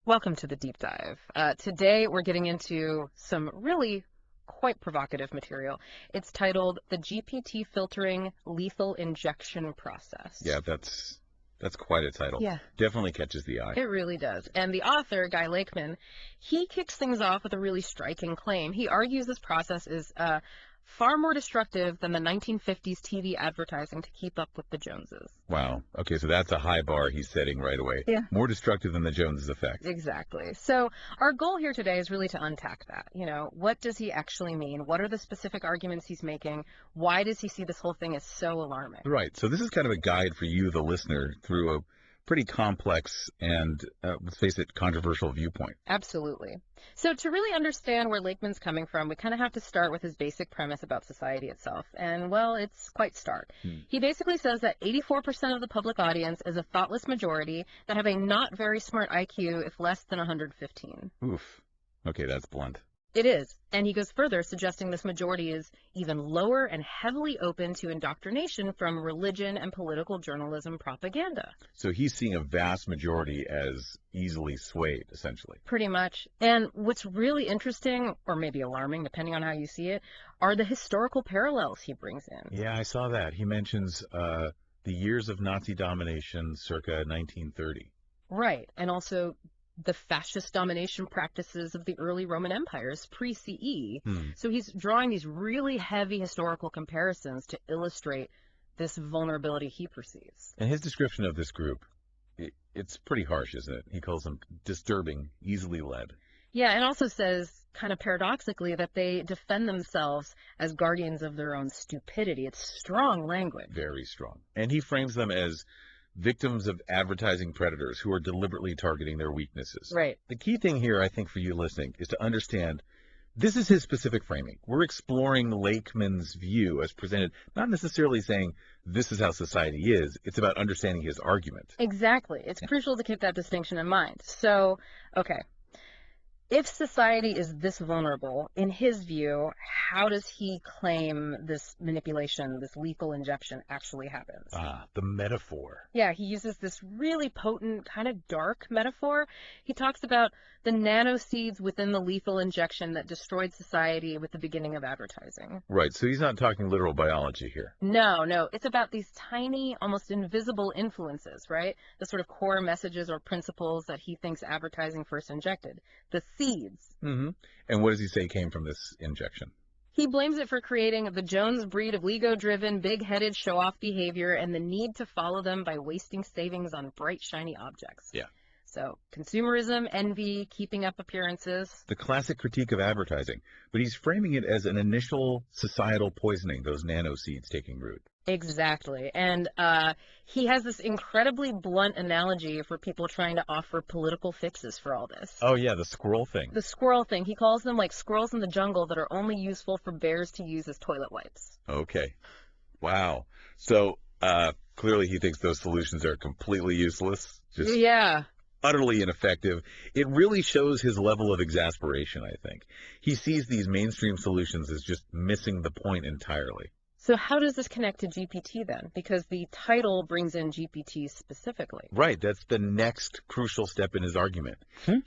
Welcome to the deep dive. Today we're getting into some really quite provocative material. It's titled The GPT Filtering Lethal Injection Process. Yeah, that's quite a title. Yeah. Definitely catches the eye. It really does. And the author, Guy Lakeman, he kicks things off with a really striking claim. He argues this process is far more destructive than the 1950s TV advertising to keep up with the Joneses. Wow. Okay, so that's a high bar he's setting right away. Yeah. More destructive than the Joneses effect. Exactly. So our goal here today is really to unpack that. What does he actually mean? What are the specific arguments he's making? Why does he see this whole thing as so alarming? Right. So this is kind of a guide for you, the listener, through a pretty complex and, let's face it, controversial viewpoint. Absolutely. So to really understand where Lakeman's coming from, we kind of have to start with his basic premise about society itself. And, well, it's quite stark. He basically says that 84% of the public audience is a thoughtless majority that have a not very smart IQ if less than 115. Oof. Okay, that's blunt. It is. And he goes further, suggesting this majority is even lower and heavily open to indoctrination from religion and political journalism propaganda. So he's seeing a vast majority as easily swayed, essentially. Pretty much. And what's really interesting, or maybe alarming, depending on how you see it, are the historical parallels he brings in. Yeah, I saw that. He mentions the years of Nazi domination circa 1930. Right. And also the fascist domination practices of the early Roman empires pre-CE. So he's drawing these really heavy historical comparisons to illustrate this vulnerability he perceives. And his description of this group, it's pretty harsh, isn't it? He calls them disturbing, easily led. Yeah, and also says, kind of paradoxically, that they defend themselves as guardians of their own stupidity. It's strong language. Very strong. And he frames them as victims of advertising predators who are deliberately targeting their weaknesses. Right. The key thing here, I think, for you listening, is to understand this is his specific framing. We're exploring Lakeman's view as presented, not necessarily saying this is how society is. It's about understanding his argument. Exactly. It's crucial to keep that distinction in mind. So, okay. If society is this vulnerable, in his view, how does he claim this manipulation, this lethal injection actually happens? The metaphor. Yeah, he uses this really potent, kind of dark metaphor. He talks about the nanoseeds within the lethal injection that destroyed society with the beginning of advertising. Right, so he's not talking literal biology here. No, it's about these tiny, almost invisible influences, right? The sort of core messages or principles that he thinks advertising first injected. The seeds. And what does he say came from this injection? He blames it for creating the Jones breed of ego-driven, big-headed, show-off behavior and the need to follow them by wasting savings on bright, shiny objects. Yeah. So, consumerism, envy, keeping up appearances. The classic critique of advertising, but he's framing it as an initial societal poisoning, those nanoseeds taking root. Exactly. And he has this incredibly blunt analogy for people trying to offer political fixes for all this. Oh, yeah, the squirrel thing. The squirrel thing. He calls them like squirrels in the jungle that are only useful for bears to use as toilet wipes. Okay. Wow. So, clearly he thinks those solutions are completely useless. Just yeah. Utterly ineffective. It really shows his level of exasperation, I think. He sees these mainstream solutions as just missing the point entirely. So how does this connect to GPT then? Because the title brings in GPT specifically. Right. That's the next crucial step in his argument.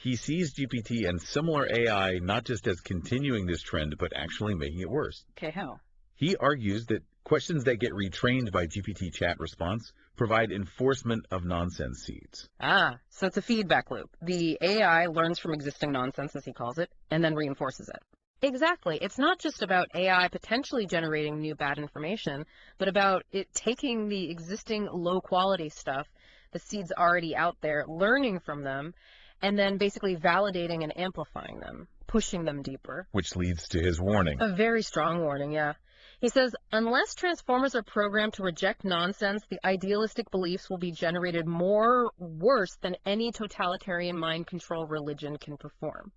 He sees GPT and similar AI not just as continuing this trend, but actually making it worse. Okay, how? He argues that questions that get retrained by GPT chat response provide enforcement of nonsense seeds. So it's a feedback loop. The AI learns from existing nonsense, as he calls it, and then reinforces it. Exactly. It's not just about AI potentially generating new bad information, but about it taking the existing low-quality stuff, the seeds already out there, learning from them, and then basically validating and amplifying them, pushing them deeper. Which leads to his warning. A very strong warning, yeah. He says, unless transformers are programmed to reject nonsense, the idealistic beliefs will be generated worse than any totalitarian mind control religion can perform.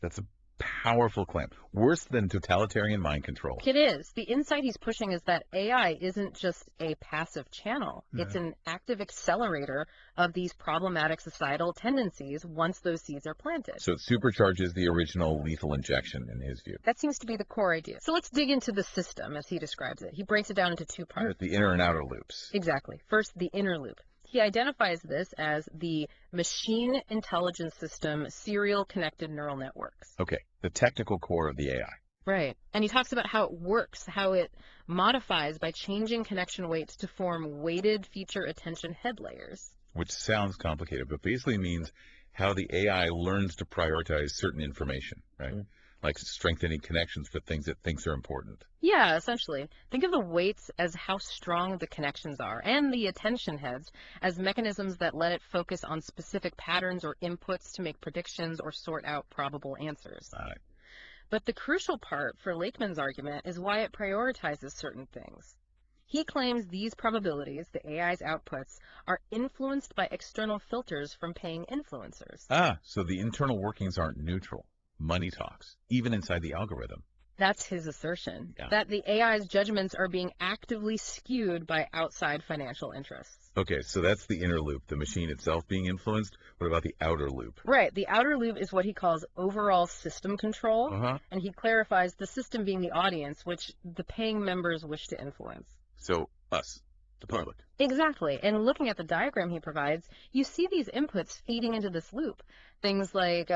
That's a powerful claim. Worse than totalitarian mind control. It is. The insight he's pushing is that AI isn't just a passive channel. It's an active accelerator of these problematic societal tendencies once those seeds are planted. So it supercharges the original lethal injection in his view. That seems to be the core idea. So let's dig into the system as he describes it. He breaks it down into two parts. The inner and outer loops. Exactly. First, the inner loop. He identifies this as the machine intelligence system serial connected neural networks. Okay, the technical core of the AI. Right. And he talks about how it works, how it modifies by changing connection weights to form weighted feature attention head layers. Which sounds complicated, but basically means how the AI learns to prioritize certain information, right? Like strengthening connections for things it thinks are important. Yeah, essentially. Think of the weights as how strong the connections are, and the attention heads as mechanisms that let it focus on specific patterns or inputs to make predictions or sort out probable answers. All right. But the crucial part for Lakeman's argument is why it prioritizes certain things. He claims these probabilities, the AI's outputs, are influenced by external filters from paying influencers. So the internal workings aren't neutral. Money talks, even inside the algorithm. That's his assertion, Yeah. that the AI's judgments are being actively skewed by outside financial interests. Okay, so that's the inner loop, the machine itself being influenced. What about the outer loop? Right. The outer loop is what he calls overall system control, and he clarifies the system being the audience, which the paying members wish to influence. So us, the public. Exactly. And looking at the diagram he provides, you see these inputs feeding into this loop. Things like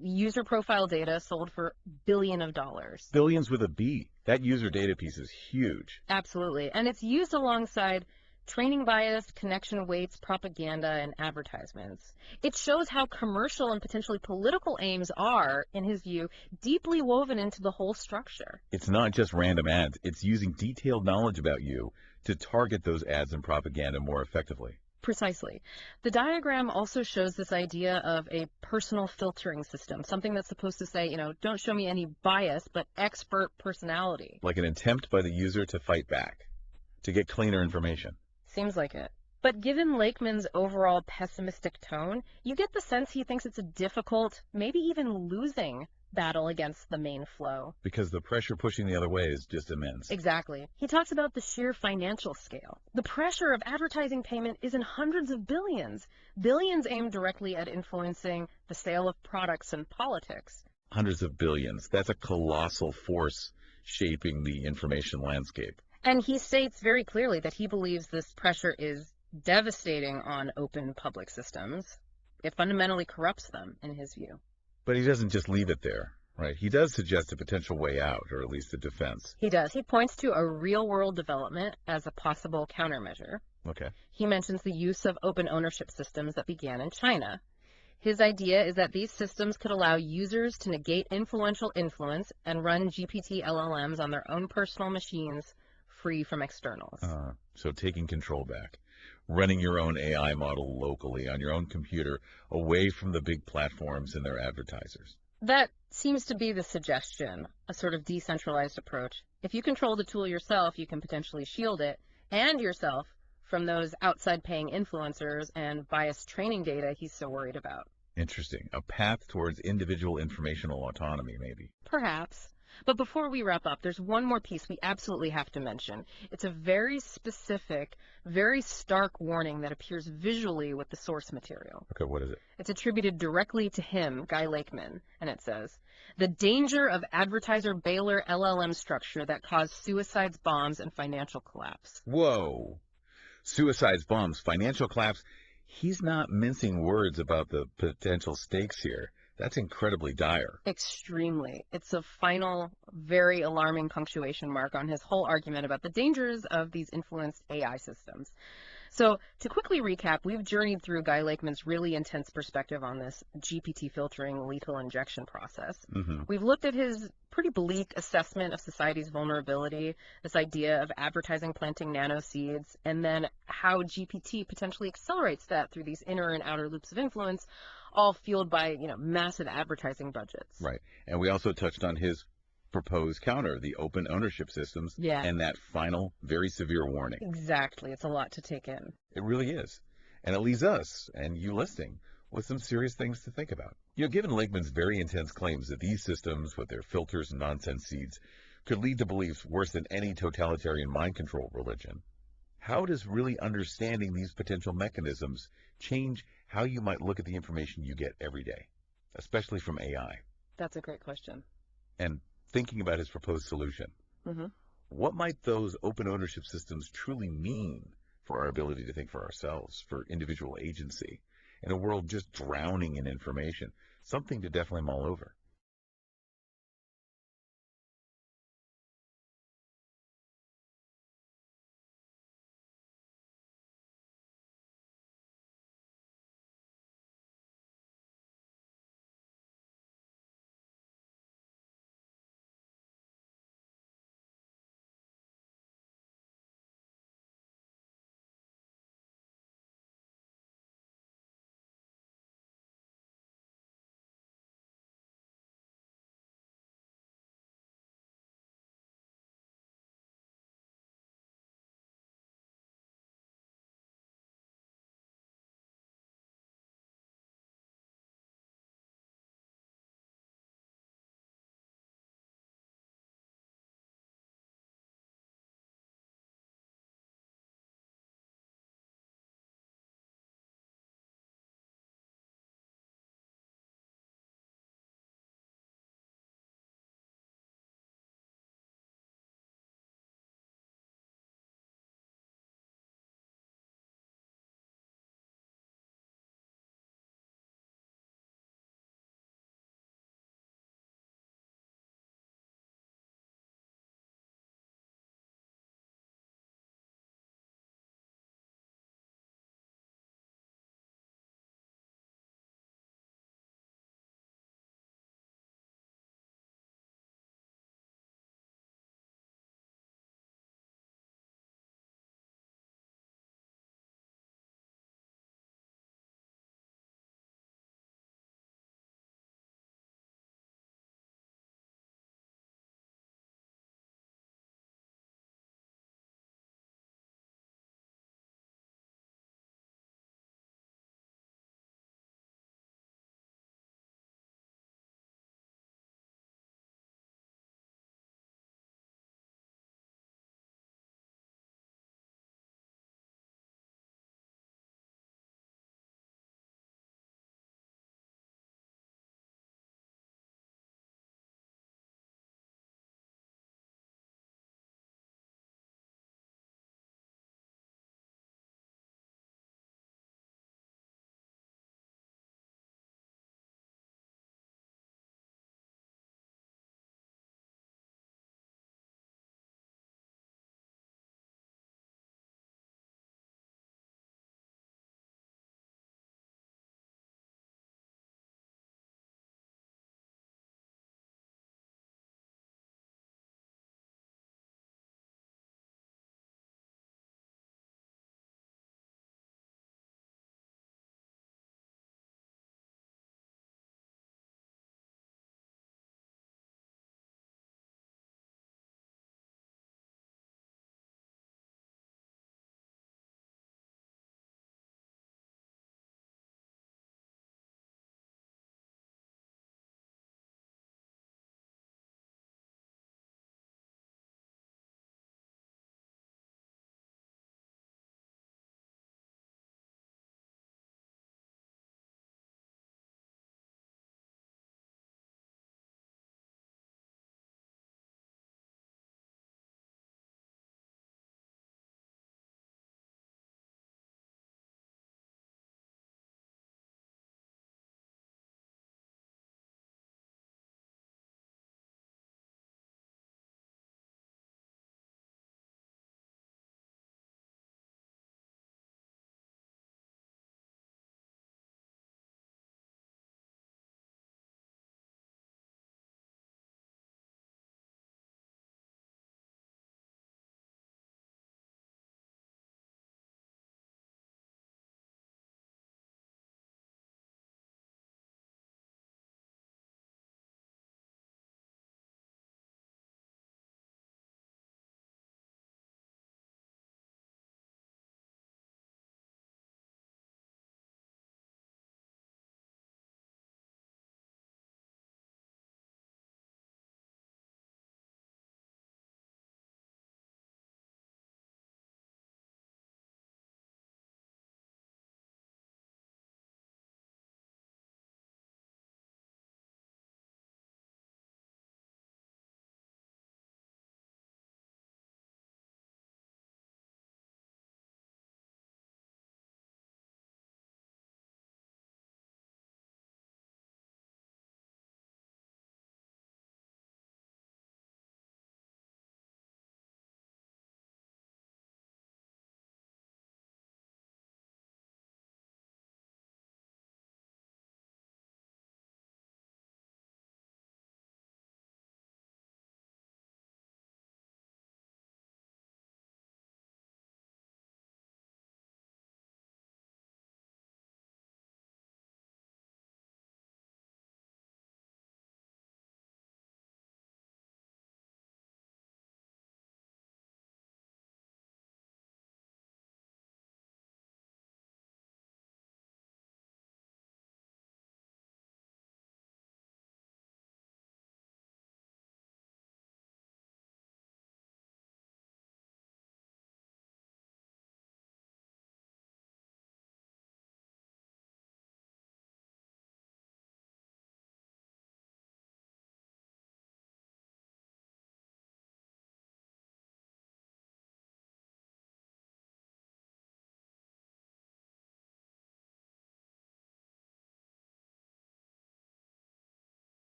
user profile data sold for billions of dollars. Billions with a B. That user data piece is huge. Absolutely. And it's used alongside training bias, connection weights, propaganda, and advertisements. It shows how commercial and potentially political aims are, in his view, deeply woven into the whole structure. It's not just random ads. It's using detailed knowledge about you to target those ads and propaganda more effectively. Precisely. The diagram also shows this idea of a personal filtering system, something that's supposed to say, don't show me any bias, but expert personality. Like an attempt by the user to fight back, to get cleaner information. Seems like it. But given Lakeman's overall pessimistic tone, you get the sense he thinks it's a difficult, maybe even losing battle against the main flow. Because the pressure pushing the other way is just immense. Exactly. He talks about the sheer financial scale. The pressure of advertising payment is in hundreds of billions. Billions aimed directly at influencing the sale of products and politics. Hundreds of billions. That's a colossal force shaping the information landscape. And he states very clearly that he believes this pressure is devastating on open public systems. It fundamentally corrupts them, in his view. But he doesn't just leave it there, right? He does suggest a potential way out, or at least a defense. He does. He points to a real-world development as a possible countermeasure. Okay. He mentions the use of open ownership systems that began in China. His idea is that these systems could allow users to negate influential influence and run GPT LLMs on their own personal machines, free from externals. So taking control back. Running your own AI model locally on your own computer, away from the big platforms and their advertisers. That seems to be the suggestion, a sort of decentralized approach. If you control the tool yourself, you can potentially shield it and yourself from those outside paying influencers and biased training data he's so worried about. Interesting. A path towards individual informational autonomy, maybe. Perhaps. But before we wrap up, there's one more piece we absolutely have to mention. It's a very specific, very stark warning that appears visually with the source material. Okay, what is it? It's attributed directly to him, Guy Lakeman, and it says, "The danger of advertiser bailer LLM structure that caused suicides, bombs, and financial collapse." Whoa. Suicides, bombs, financial collapse. He's not mincing words about the potential stakes here. That's incredibly dire. Extremely. It's a final, very alarming punctuation mark on his whole argument about the dangers of these influenced AI systems. So to quickly recap, we've journeyed through Guy Lakeman's really intense perspective on this GPT filtering lethal injection process. We've looked at his pretty bleak assessment of society's vulnerability, this idea of advertising planting nano seeds, and then how GPT potentially accelerates that through these inner and outer loops of influence, all fueled by, massive advertising budgets. Right. And we also touched on his proposed counter, the open ownership systems, and that final, very severe warning. Exactly. It's a lot to take in. It really is. And it leaves us, and you listening, with some serious things to think about. Given Lakeman's very intense claims that these systems, with their filters and nonsense seeds, could lead to beliefs worse than any totalitarian mind control religion, how does really understanding these potential mechanisms change how you might look at the information you get every day, especially from AI? That's a great question. And thinking about his proposed solution, what might those open ownership systems truly mean for our ability to think for ourselves, for individual agency, in a world just drowning in information. Something to definitely mull over.